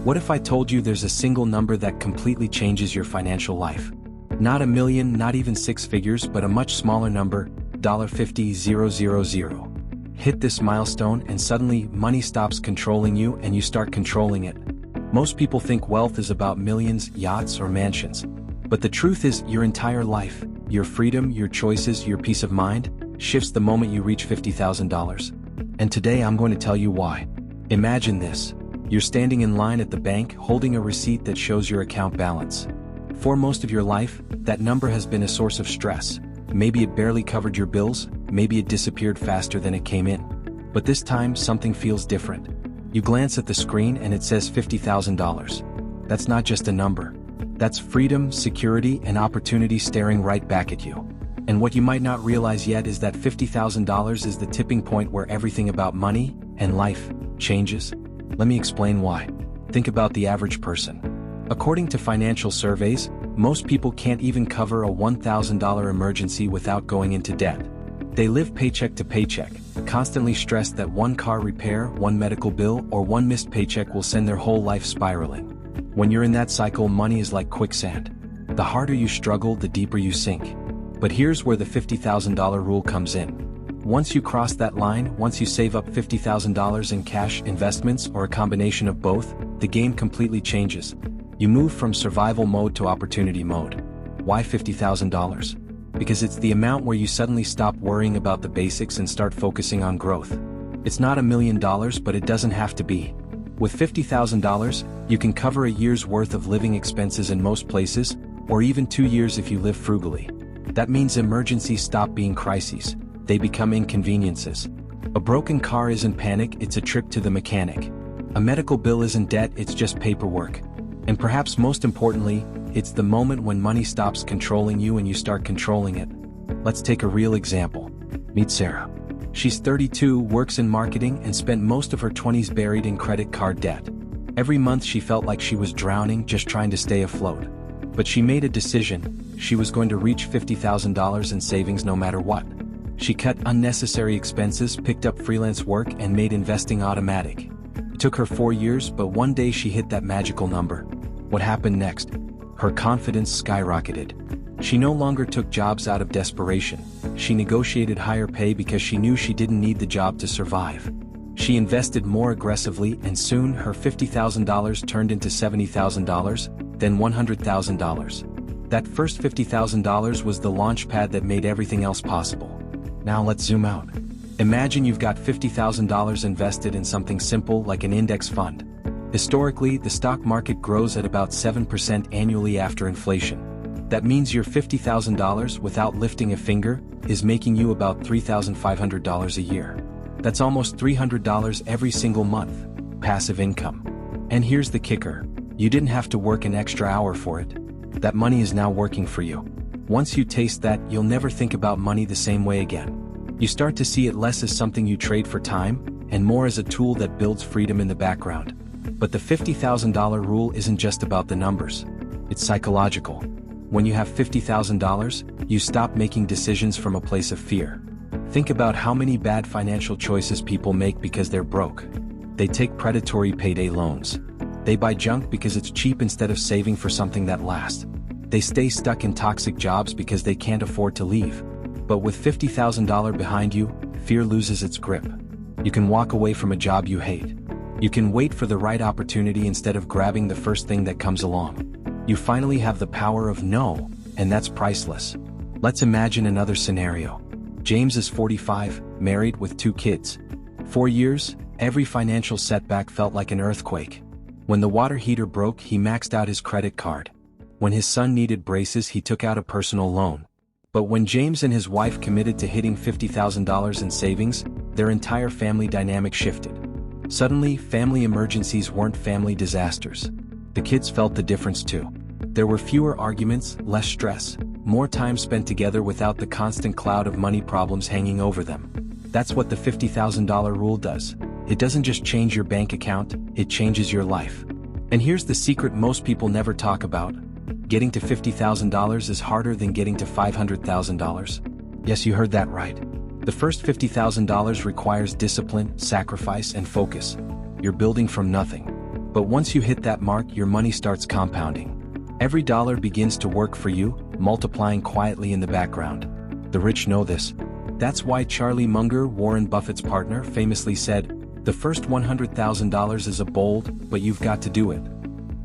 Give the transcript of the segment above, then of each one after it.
What if I told you there's a single number that completely changes your financial life? Not a million, not even six figures, but a much smaller number, $50,000. Hit this milestone and suddenly money stops controlling you and you start controlling it. Most people think wealth is about millions, yachts, or mansions. But the truth is, your entire life, your freedom, your choices, your peace of mind, shifts the moment you reach $50,000. And today I'm going to tell you why. Imagine this. You're standing in line at the bank holding a receipt that shows your account balance. For most of your life, that number has been a source of stress. Maybe it barely covered your bills, maybe it disappeared faster than it came in. But this time, something feels different. You glance at the screen and it says $50,000. That's not just a number. That's freedom, security, and opportunity staring right back at you. And what you might not realize yet is that $50,000 is the tipping point where everything about money and life changes. Let me explain why. Think about the average person. According to financial surveys, most people can't even cover a $1,000 emergency without going into debt. They live paycheck to paycheck, constantly stressed that one car repair, one medical bill, or one missed paycheck will send their whole life spiraling. When you're in that cycle, money is like quicksand. The harder you struggle, the deeper you sink. But here's where the $50,000 rule comes in. Once you cross that line, once you save up $50,000 in cash, investments, or a combination of both, the game completely changes. You move from survival mode to opportunity mode. Why $50,000? Because it's the amount where you suddenly stop worrying about the basics and start focusing on growth. It's not $1 million, but it doesn't have to be. With $50,000, you can cover a year's worth of living expenses in most places, or even 2 years if you live frugally. That means emergencies stop being crises. They become inconveniences. A broken car isn't panic, it's a trip to the mechanic. A medical bill isn't debt, it's just paperwork. And perhaps most importantly, it's the moment when money stops controlling you and you start controlling it. Let's take a real example. Meet Sarah. She's 32, works in marketing, and spent most of her 20s buried in credit card debt. Every month she felt like she was drowning, just trying to stay afloat. But she made a decision. She was going to reach $50,000 in savings no matter what. She cut unnecessary expenses, picked up freelance work, and made investing automatic. It took her 4 years, but one day she hit that magical number. What happened next? Her confidence skyrocketed. She no longer took jobs out of desperation. She negotiated higher pay because she knew she didn't need the job to survive. She invested more aggressively, and soon her $50,000 turned into $70,000, then $100,000. That first $50,000 was the launch pad that made everything else possible. Now let's zoom out. Imagine you've got $50,000 invested in something simple like an index fund. Historically, the stock market grows at about 7% annually after inflation. That means your $50,000, without lifting a finger, is making you about $3,500 a year. That's almost $300 every single month. Passive income. And here's the kicker. You didn't have to work an extra hour for it. That money is now working for you. Once you taste that, you'll never think about money the same way again. You start to see it less as something you trade for time, and more as a tool that builds freedom in the background. But the $50,000 rule isn't just about the numbers. It's psychological. When you have $50,000, you stop making decisions from a place of fear. Think about how many bad financial choices people make because they're broke. They take predatory payday loans. They buy junk because it's cheap instead of saving for something that lasts. They stay stuck in toxic jobs because they can't afford to leave. But with $50,000 behind you, fear loses its grip. You can walk away from a job you hate. You can wait for the right opportunity instead of grabbing the first thing that comes along. You finally have the power of no, and that's priceless. Let's imagine another scenario. James is 45, married with 2 kids. 4 years, every financial setback felt like an earthquake. When the water heater broke, he maxed out his credit card. When his son needed braces, he took out a personal loan. But when James and his wife committed to hitting $50,000 in savings, their entire family dynamic shifted. Suddenly, family emergencies weren't family disasters. The kids felt the difference too. There were fewer arguments, less stress, more time spent together without the constant cloud of money problems hanging over them. That's what the $50,000 rule does. It doesn't just change your bank account, it changes your life. And here's the secret most people never talk about. Getting to $50,000 is harder than getting to $500,000. Yes, you heard that right. The first $50,000 requires discipline, sacrifice, and focus. You're building from nothing. But once you hit that mark, your money starts compounding. Every dollar begins to work for you, multiplying quietly in the background. The rich know this. That's why Charlie Munger, Warren Buffett's partner, famously said, "The first $100,000 is a bold, but you've got to do it."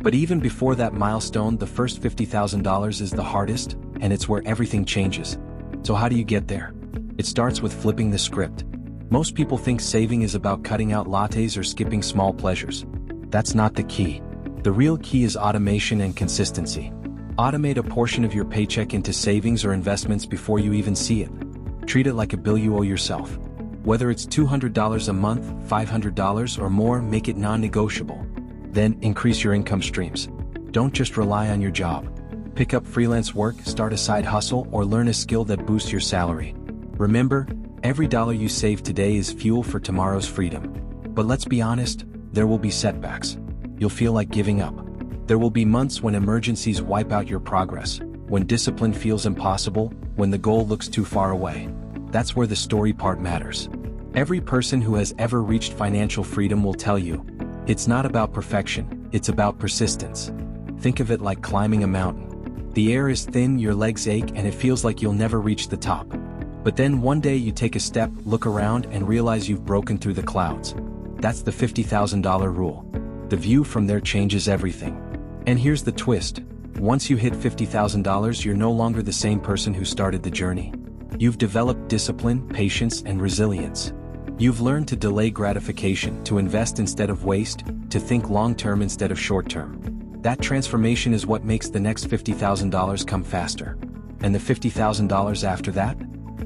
But even before that milestone, the first $50,000 is the hardest, and it's where everything changes. So how do you get there? It starts with flipping the script. Most people think saving is about cutting out lattes or skipping small pleasures. That's not the key. The real key is automation and consistency. Automate a portion of your paycheck into savings or investments before you even see it. Treat it like a bill you owe yourself. Whether it's $200 a month, $500 or more, make it non-negotiable. Then, increase your income streams. Don't just rely on your job. Pick up freelance work, start a side hustle, or learn a skill that boosts your salary. Remember, every dollar you save today is fuel for tomorrow's freedom. But let's be honest, there will be setbacks. You'll feel like giving up. There will be months when emergencies wipe out your progress, when discipline feels impossible, when the goal looks too far away. That's where the story part matters. Every person who has ever reached financial freedom will tell you, it's not about perfection, it's about persistence. Think of it like climbing a mountain. The air is thin, your legs ache, and it feels like you'll never reach the top. But then one day you take a step, look around, and realize you've broken through the clouds. That's the $50,000 rule. The view from there changes everything. And here's the twist. Once you hit $50,000, you're no longer the same person who started the journey. You've developed discipline, patience, and resilience. You've learned to delay gratification, to invest instead of waste, to think long-term instead of short-term. That transformation is what makes the next $50,000 come faster. And the $50,000 after that?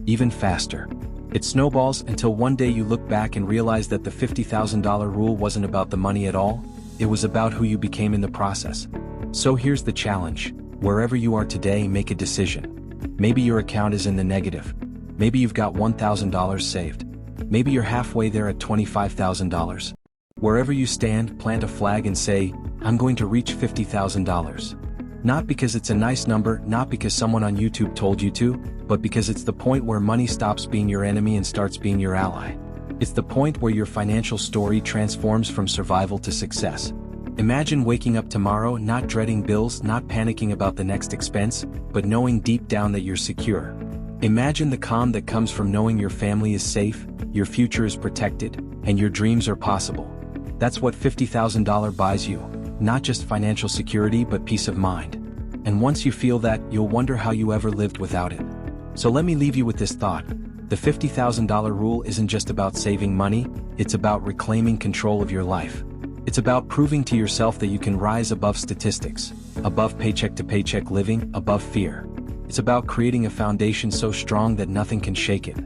Even faster. It snowballs until one day you look back and realize that the $50,000 rule wasn't about the money at all, it was about who you became in the process. So here's the challenge. Wherever you are today, make a decision. Maybe your account is in the negative. Maybe you've got $1,000 saved. Maybe you're halfway there at $25,000. Wherever you stand, plant a flag and say, I'm going to reach $50,000. Not because it's a nice number, not because someone on YouTube told you to, but because it's the point where money stops being your enemy and starts being your ally. It's the point where your financial story transforms from survival to success. Imagine waking up tomorrow not dreading bills, not panicking about the next expense, but knowing deep down that you're secure. Imagine the calm that comes from knowing your family is safe, your future is protected, and your dreams are possible. That's what $50,000 buys you, not just financial security but peace of mind. And once you feel that, you'll wonder how you ever lived without it. So let me leave you with this thought. The $50,000 rule isn't just about saving money, it's about reclaiming control of your life. It's about proving to yourself that you can rise above statistics, above paycheck-to-paycheck living, above fear. It's about creating a foundation so strong that nothing can shake it.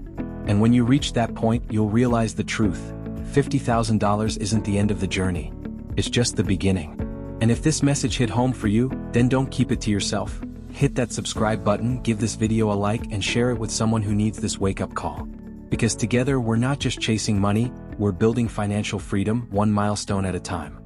And when you reach that point, you'll realize the truth. $50,000 isn't the end of the journey. It's just the beginning. And if this message hit home for you, then don't keep it to yourself. Hit that subscribe button, give this video a like, and share it with someone who needs this wake-up call. Because together we're not just chasing money, we're building financial freedom, one milestone at a time.